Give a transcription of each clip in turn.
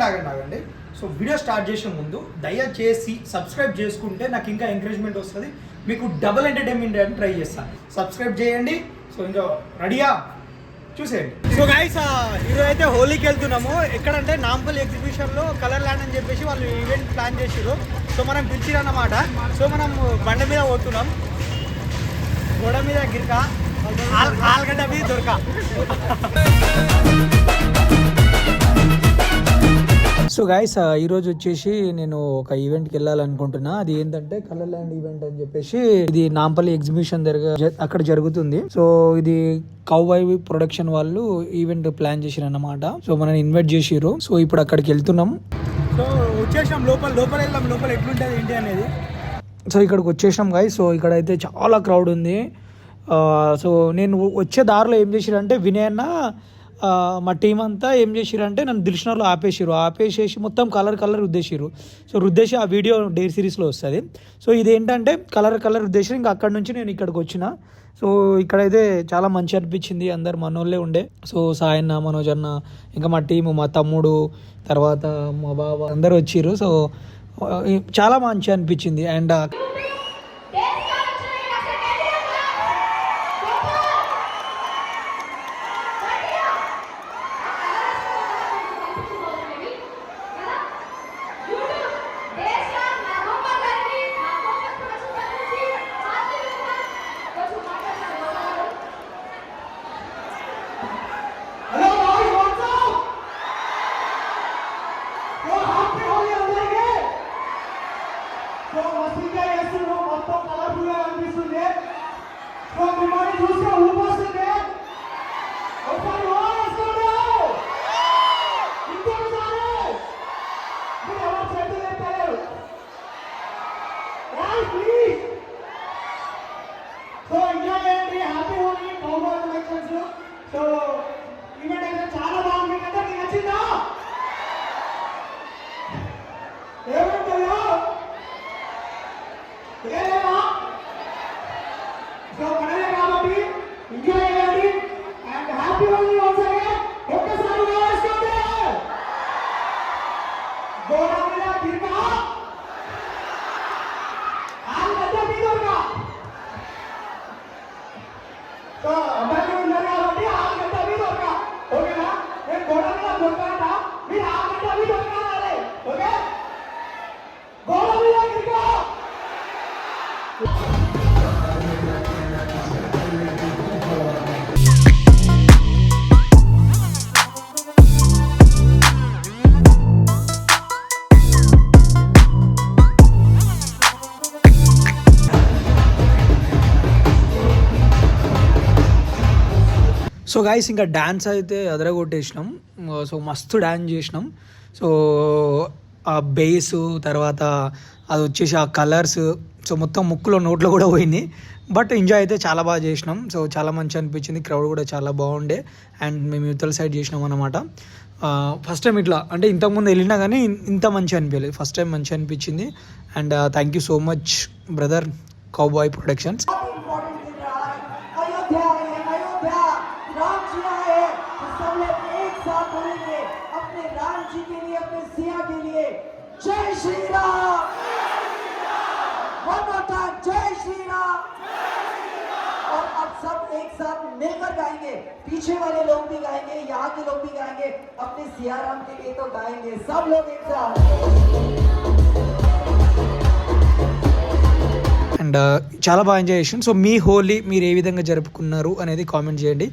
ఆగండి. So video start చేసే ముందు దయచేసి సబ్స్క్రైబ్ చేసుకుంటే నాకు ఇంకా ఎంకరేజ్మెంట్ వస్తుంది, మీకు డబుల్ ఎంటర్టైన్మెంట్ అని ట్రై చేస్తాను. సబ్స్క్రైబ్ చేయండి. సో ఇంకా రెడీయా చూసేయండి. సో గైస్ ఈరోజు అయితే హోలీకి వెళ్తున్నాము. ఎక్కడంటే నాంపల్లి ఎగ్జిబిషన్లో కలర్ ల్యాండ్ అని చెప్పేసి వాళ్ళు ఈవెంట్ ప్లాన్ చేసారు. సో మనం పిలిచిరన్నమాట. సో మనం బండ మీద పోతున్నాం, గోడ మీద గిరక, ఆలుగడ్డ మీద దొరక. సో గైస్ ఈరోజు వచ్చేసి నేను ఒక ఈవెంట్కి వెళ్ళాలనుకుంటున్నా. అది ఏంటంటే కలర్ ల్యాండ్ ఈవెంట్ అని చెప్పేసి ఇది నాంపల్లి ఎగ్జిబిషన్ దగ్గర అక్కడ జరుగుతుంది. సో ఇది కౌబాయ్ ప్రొడక్షన్ వాళ్ళు ఈవెంట్ ప్లాన్ చేసిరు అన్నమాట. సో మనం ఇన్వైట్ చేసిరు. సో ఇప్పుడు అక్కడికి వెళ్తున్నాం. సో వచ్చేసాం, లోపల వెళ్దాం, లోపల ఎట్లుంటుంది ఏంటి అనేది. సో ఇక్కడికి వచ్చేసాం గైస్. సో ఇక్కడ అయితే చాలా క్రౌడ్ ఉంది. సో నేను వచ్చే దారిలో ఏం చేసిరంటే వినయ్ అన్న మా టీం అంతా ఏం చేసిరంటే నన్ను దిల్షనర్లో ఆపేసేసి మొత్తం కలర్ రుద్దేసిరు. సో రుద్దేసి ఆ వీడియో డైర్ సిరీస్లో వస్తుంది. సో ఇదేంటంటే కలర్ రుద్దేసి ఇంకా అక్కడ నుంచి నేను ఇక్కడికి వచ్చిన. సో ఇక్కడైతే చాలా మంచి అనిపించింది. అందరు మనోళ్ళే ఉండే. సో సాయన్న, మనోజ్ అన్న, ఇంకా మా టీము, మా తమ్ముడు, తర్వాత మా బాబా అందరు వచ్చిర్రు. సో చాలా మంచి అనిపించింది. అండ్ సో గైస్ ఇంకా డ్యాన్స్ అయితే అదరగొట్టేసినాం. సో మస్తు డ్యాన్స్ చేసినాం. సో ఆ బేసు తర్వాత అది వచ్చేసి ఆ కలర్స్, సో మొత్తం ముక్కులో నోట్లో కూడా పోయింది. బట్ ఎంజాయ్ అయితే చాలా బాగా చేసినాం. సో చాలా మంచి అనిపించింది. క్రౌడ్ కూడా చాలా బాగుండే. అండ్ మేము యువతల సైడ్ చేసినాం అన్నమాట. ఫస్ట్ టైం ఇట్లా అంటే ఇంతకుముందు వెళ్ళినా కానీ ఇంత మంచి అనిపించలేదు. ఫస్ట్ టైం మంచి అనిపించింది. And thank you so much brother cowboy productions. जय Shri Ram, one more time, जय श्री राम. और अब सब एक साथ मिलकर गाएंगे. पीछे वाले लोग भी गाएंगे, यहाँ के लोग भी गाएंगे. अपने सिया राम के लिए तो गाएंगे सब लोग एक साथ. అండ్ చాలా బాగా ఎంజాయ్ చేసాం. సో మీ హోలీ మీరు ఏ విధంగా జరుపుకున్నారు అనేది కామెంట్ చేయండి.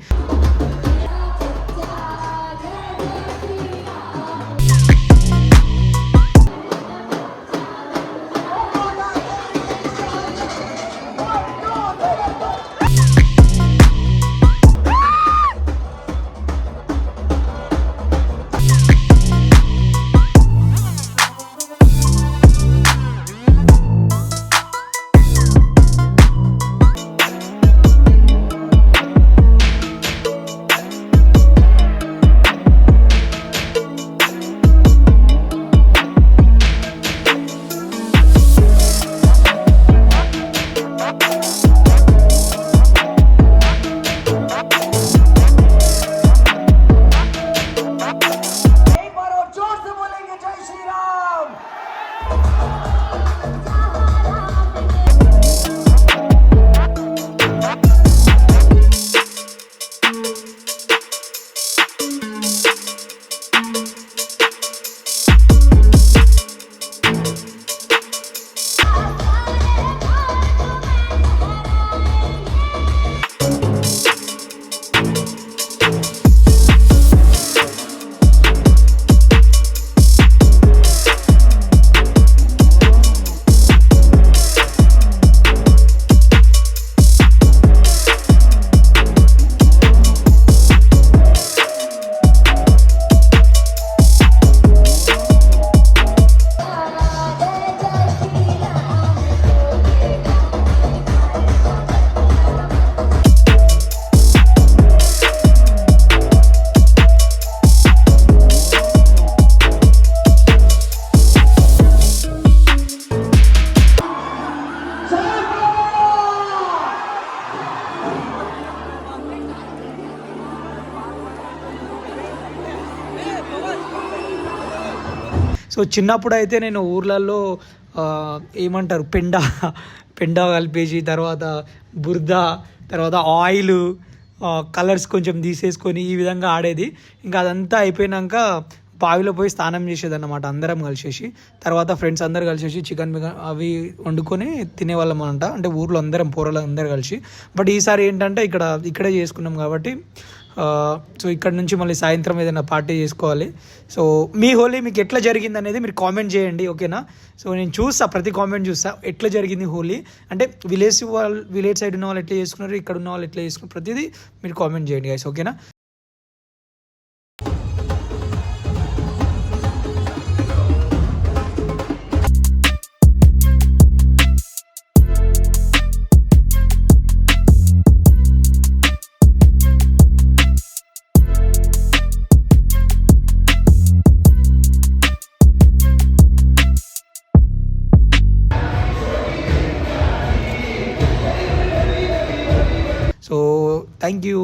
సో చిన్నప్పుడు అయితే నేను ఊర్లలో ఏమంటారు పెండ కలిపేసి తర్వాత బురద తర్వాత ఆయిల్ కలర్స్ కొంచెం తీసేసుకొని ఈ విధంగా ఆడేది. ఇంకా అదంతా అయిపోయినాక బావిలో పోయి స్నానం చేసేదన్నమాట అందరం కలిసేసి. తర్వాత ఫ్రెండ్స్ అందరు కలిసేసి చికెన్ అవి వండుకొని తినేవాళ్ళం అనమాట. అంటే ఊర్లో అందరం పోరలు అందరు కలిసి. బట్ ఈసారి ఏంటంటే ఇక్కడే చేసుకున్నాం కాబట్టి సో ఇక్కడ నుంచి మళ్ళీ సాయంత్రం ఏదైనా పార్టీ చేసుకోవాలి. సో మీ హోలీ మీకు ఎట్లా జరిగింది అనేది మీరు కామెంట్ చేయండి, ఓకేనా? సో నేను ప్రతి కామెంట్ చూస్తా ఎట్లా జరిగింది హోలీ. అంటే విలేజ్ సైడ్ ఉన్న వాళ్ళు ఎట్లా చేసుకున్నారు, ఇక్కడ ఉన్న వాళ్ళు ఎట్లా చేసుకున్నారు, ప్రతిదీ మీరు కామెంట్ చేయండి గైస్, ఓకేనా? So thank you.